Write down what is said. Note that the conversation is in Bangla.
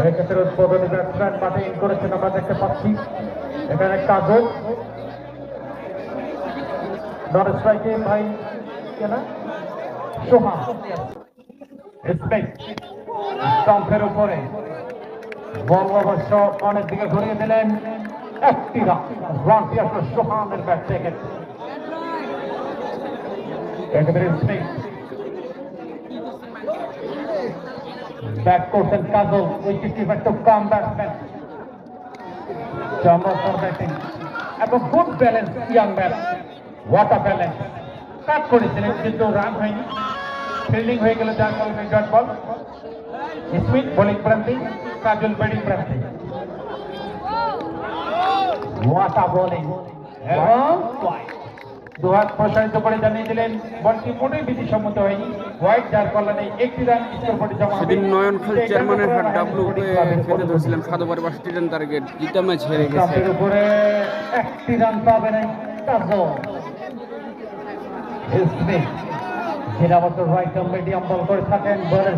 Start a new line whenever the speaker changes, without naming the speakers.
এক্ষেত্রে উদ্বোধনী ব্যাটসম্যান মাঠে ইন করেছেন আমরা দেখতে পাচ্ছি। এখানে কাজল নন স্ট্রাইকে ভাই কেনা সোহা স্টাম্পের উপরে বল অবশ্য অনেক দিকে ঘুরিয়ে দিলেন। একটি রানটি আসলে সোহানের ব্যাট থেকে একেবারে স্মিথ ব্যাট করছেন কাজল, wicket keeper to cum batsman, চমৎকার ব্যাটিং এবং good balance young man, what a balance. Cut করেছিলেন কিন্তু রান হয়নি, ফিল্ডিং হয়ে গেল যার কারণে ডট বল। স্মিথ বোলিং প্রান্তে, কাজল ব্যাটিং প্রান্তে। হোয়াট আ বোলিং এবং দুহাত প্রসারিত করে জানিয়ে দিলেন বলটি মোটেই বিধিসম্মত হয়নি, হোয়াইট যার কল্যাণে একটি রান স্কোর বোর্ডে জমা হবে।
সেদিন নয়নখাল চেয়ারম্যানের হাত ডাবলু খেতে ধরছিলেন 7 ওভারে 62 রান টার্গেট, জিতা ম্যাচ হেরে গেছে।
এর উপরে একটি রান পাবেন কাজল। স্মিথ ঘেরাবদ্ধ রাইট মিডিয়াম বল করে থাকেন, বলের